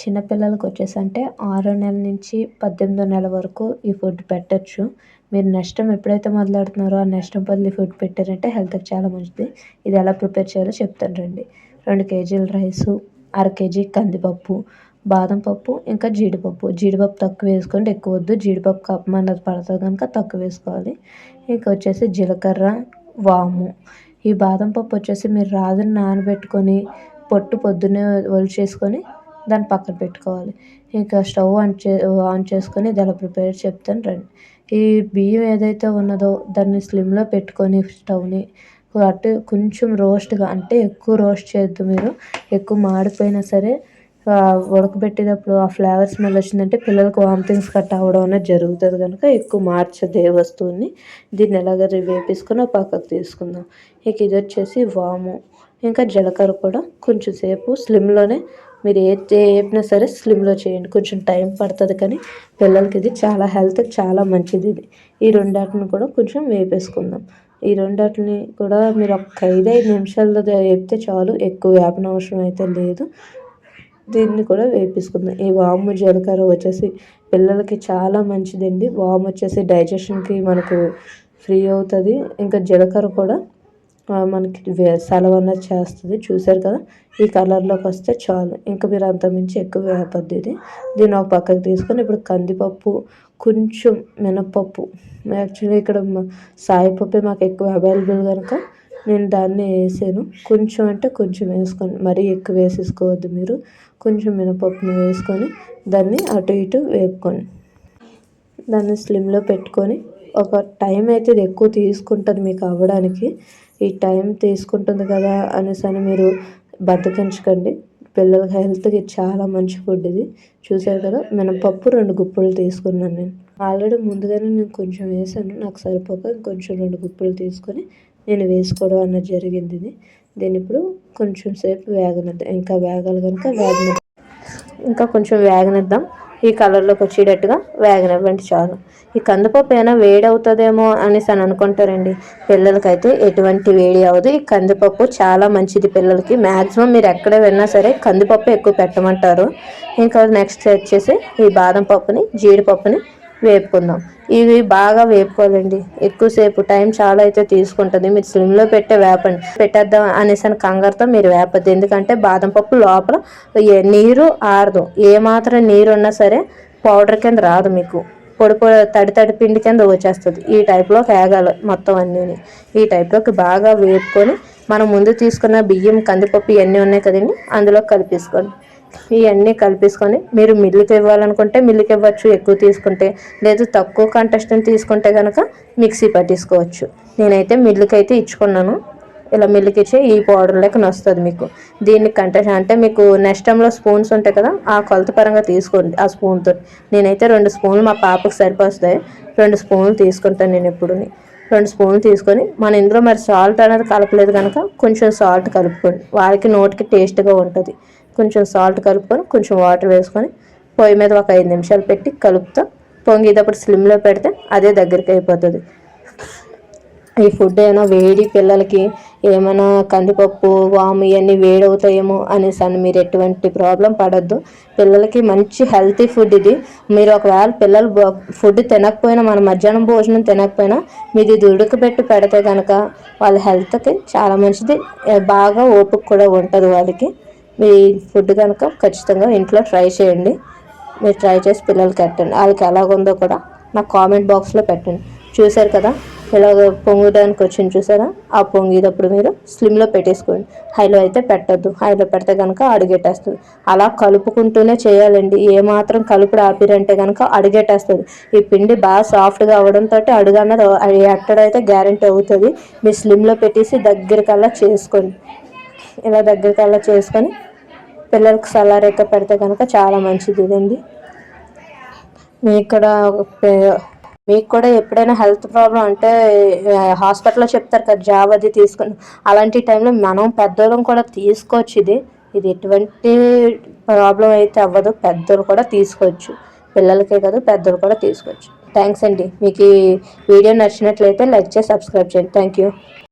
చిన్నపిల్లలకి వచ్చేసి అంటే 6 నెలల నుంచి 18 నెలల వరకు ఈ ఫుడ్ పెట్టొచ్చు. మీరు నెక్స్ట్ ఎప్పుడైతే మొదలెడుతున్నారో ఆ నెక్స్ట్ బదులు ఈ ఫుడ్ పెట్టారంటే హెల్త్‌కి చాలా మంచిది. ఇది ఎలా ప్రిపేర్ చేయాలో చెప్తాను రండి. 2 కేజీల రైసు, అర కేజీ కందిపప్పు, బాదం పప్పు, ఇంకా జీడిపప్పు. జీడిపప్పు తక్కువ వేసుకోండి, ఎక్కువ వద్దు. జీడిపప్పు కఫం అన్నది పడుతుంది కనుక తక్కువ వేసుకోవాలి. ఇంకా వచ్చేసి జీలకర్ర, వాము. ఈ బాదం పప్పు వచ్చేసి మీరు రాత్రి నానబెట్టుకొని పొట్టు పొద్దున్నే ఒలిచేసుకొని దాన్ని పక్కన పెట్టుకోవాలి. ఇంకా స్టవ్ ఆన్ చేసుకొని ఇది ఎలా ప్రిపేర్ చెప్తాను రండి. ఈ బియ్యం ఏదైతే ఉన్నదో దాన్ని స్లిమ్లో పెట్టుకొని స్టవ్ని అటు కొంచెం రోస్ట్గా అంటే ఎక్కువ రోస్ట్ చేయొద్దు మీరు. ఎక్కువ మాడిపోయినా సరే ఉడకబెట్టేటప్పుడు ఆ ఫ్లేవర్ స్మెల్ వచ్చిందంటే పిల్లలకు వామిటింగ్స్ కట్ అవ్వడం అనేది జరుగుతుంది కనుక ఎక్కువ మార్చదు ఏ వస్తువుని. దీన్ని ఎలాగ వేపేసుకొని పక్కకు తీసుకుందాం. ఇక ఇది వచ్చేసి వాము, ఇంకా జీలకర్ర కూడా కొంచెం సేపు స్లిమ్లోనే మీరు ఏపినా సరే స్లిమ్లో చేయండి. కొంచెం టైం పడుతుంది కానీ పిల్లలకి ఇది చాలా హెల్త్కి చాలా మంచిది. ఇది ఈ రెండాటిని కూడా కొంచెం వేపేసుకుందాం. ఈ రెండాటిని కూడా మీరు ఒక 5 నిమిషాల్లో వేపితే చాలు, ఎక్కువ వేపనవసరం అయితే లేదు. దీన్ని కూడా వేపేసుకుందాం. ఈ వాము జీలకర్ర వచ్చేసి పిల్లలకి చాలా మంచిదండి. వాము వచ్చేసి డైజెషన్కి మనకు ఫ్రీ అవుతుంది. ఇంకా జీలకర్ర కూడా మనకి సలవ అన్నది చేస్తుంది. చూసారు కదా, ఈ కలర్లోకి వస్తే చాలు. ఇంకా మీరు అంతకుమించి ఎక్కువ వేపద్దు. దీన్ని ఒక పక్కకు తీసుకొని ఇప్పుడు కందిపప్పు, కొంచెం మినపప్పు. యాక్చువల్లీ ఇక్కడ సాయిపప్పే మాకు ఎక్కువ అవైలబుల్ కనుక నేను దాన్ని వేసాను. కొంచెం అంటే కొంచెం వేసుకోండి, మరీ ఎక్కువ వేసేసుకోవద్దు మీరు. కొంచెం మినపప్పుని వేసుకొని దాన్ని అటు ఇటు వేపుకోండి. దాన్ని స్లిమ్లో పెట్టుకొని ఒక టైం అయితే ఇది ఎక్కువ తీసుకుంటుంది మీకు అవ్వడానికి. ఈ టైం తీసుకుంటుంది కదా అనేసి అని మీరు బద్దకించకండి. పిల్లల హెల్త్కి చాలా మంచి ఫుడ్ ఇది. చూసారు కదా, మినపప్పు 2 గుప్పులు తీసుకున్నాను నేను. ఆల్రెడీ ముందుగానే నేను కొంచెం వేసాను, నాకు సరిపోక ఇంకొంచెం 2 గుప్పులు తీసుకొని నేను వేసుకోవడం అన్నది జరిగింది. దీన్ని ఇప్పుడు కొంచెం సేపు వేగనిద్దాం. ఇంకా వేగాలి కనుక ఇంకా కొంచెం వేగనిద్దాం. ఈ కలర్లోకి వచ్చేటట్టుగా వేగనివ్వండి చాలు. ఈ కందిపప్పు ఏమైనా వేడి అవుతుందేమో అనేసి అని అనుకుంటారండి. పిల్లలకైతే ఎటువంటి వేడి అవ్వదు. ఈ కందిపప్పు చాలా మంచిది పిల్లలకి. మ్యాక్సిమం మీరు ఎక్కడ విన్నా సరే కందిపప్పు ఎక్కువ పెట్టమంటారు. ఇంకా నెక్స్ట్ వచ్చేసి ఈ బాదం పప్పుని, జీడిపప్పుని వేపుకుందాం. ఇవి బాగా వేపుకోవాలండి. ఎక్కువసేపు టైం చాలా అయితే తీసుకుంటుంది. మీరు స్లిమ్లో పెట్టేద్దాం అనేసి అని కంగారుతో మీరు వేపద్దు. ఎందుకంటే బాదం పప్పు లోపల నీరు ఆరదు. ఏమాత్రం నీరు ఉన్నా సరే పౌడర్ కింద రాదు, మీకు పొడి తడి పిండి కింద వచ్చేస్తుంది. ఈ టైప్లో వేగాలి మొత్తం అన్నీ. ఈ టైప్లోకి బాగా వేపుకొని మనం ముందు తీసుకున్న బియ్యం, కందిపప్పు ఇవన్నీ ఉన్నాయి కదండి, అందులో కలిపేసుకోండి. ఇవన్నీ కలిపేసుకొని మీరు మిల్లుకి ఇవ్వాలనుకుంటే మిల్లుకి ఇవ్వచ్చు ఎక్కువ తీసుకుంటే. లేదు తక్కువ కంటెస్టెంట్ తీసుకుంటే కనుక మిక్సీ పట్టేసుకోవచ్చు. నేనైతే మిల్లుకి అయితే ఇచ్చుకున్నాను. ఇలా మిల్లుకి ఇచ్చి ఈ పౌడర్ లెక్కన వస్తుంది మీకు. దీన్ని అంటే మీకు నెక్స్ట్ టైంలో స్పూన్స్ ఉంటాయి కదా, ఆ కొలత పరంగా తీసుకోండి ఆ స్పూన్తో. నేనైతే 2 స్పూన్లు మా పాపకు సరిపోస్తాయి. 2 స్పూన్లు తీసుకుంటాను నేను ఎప్పుడు. 2 స్పూన్లు తీసుకొని మన ఇందులో మరి సాల్ట్ అనేది కలపలేదు కనుక కొంచెం సాల్ట్ కలుపుకోండి. వారికి నోటికి టేస్ట్గా ఉంటుంది. కొంచెం సాల్ట్ కలుపుకొని కొంచెం వాటర్ వేసుకొని పొయ్యి మీద ఒక 5 నిమిషాలు పెట్టి కలుపుతా. పొంగేటప్పుడు స్లిమ్లో పెడితే అదే దగ్గరికి అయిపోతుంది. ఈ ఫుడ్ ఏమైనా వేడి పిల్లలకి ఏమైనా కందిపప్పు, వాము ఇవన్నీ వేడి అవుతాయేమో అనేసి అని మీరు ఎటువంటి ప్రాబ్లం పడద్దు. పిల్లలకి మంచి హెల్తీ ఫుడ్ ఇది. మీరు ఒకవేళ పిల్లలు ఫుడ్ తినకపోయినా, మన మధ్యాహ్నం భోజనం తినకపోయినా మీరు ఇది ఉడకబెట్టి పెడితే కనుక వాళ్ళ హెల్త్కి చాలా మంచిది. బాగా ఓపిక కూడా ఉంటుంది వాళ్ళకి. మీ ఫుడ్ కనుక ఖచ్చితంగా ఇంట్లో ట్రై చేయండి. మీరు ట్రై చేసి పిల్లలకి పెట్టండి. వాళ్ళకి ఎలాగుందో కూడా నాకు కామెంట్ బాక్స్లో పెట్టండి. చూసారు కదా, ఇలాగ పొంగడానికి వచ్చింది చూసారా. ఆ పొంగేటప్పుడు మీరు స్లిమ్లో పెట్టేసుకోండి. హైలో అయితే పెట్టద్దు. హైలో పెడితే కనుక అడుగెట్టేస్తుంది. అలా కలుపుకుంటూనే చేయాలండి. ఏమాత్రం కలుపుడు ఆపిరంటే కనుక అడుగెట్టేస్తుంది. ఈ పిండి బాగా సాఫ్ట్గా అవ్వడంతో అడుగు అన్నది ఎట్టడైతే గ్యారెంటీ అవుతుంది. మీరు స్లిమ్లో పెట్టేసి దగ్గరికల్లా చేసుకోండి. ఇలా దగ్గరికల్లా చేసుకొని పిల్లలకు సలారేక పెడితే కనుక చాలా మంచిది ఇదండి. మీకు కూడా ఎప్పుడైనా హెల్త్ ప్రాబ్లం అంటే హాస్పిటల్లో చెప్తారు కదా జావది తీసుకొని, అలాంటి టైంలో మనం పెద్దోళ్ళం కూడా తీసుకోవచ్చు. ఇది ఎటువంటి ప్రాబ్లం అయితే అవ్వదు. పెద్దోళ్ళు కూడా తీసుకోవచ్చు. పిల్లలకే కదా, పెద్దోళ్ళు కూడా తీసుకోవచ్చు. థ్యాంక్స్ అండి. మీకు ఈ వీడియో నచ్చినట్లయితే లైక్ చేసి సబ్స్క్రైబ్ చేయండి. Thank you.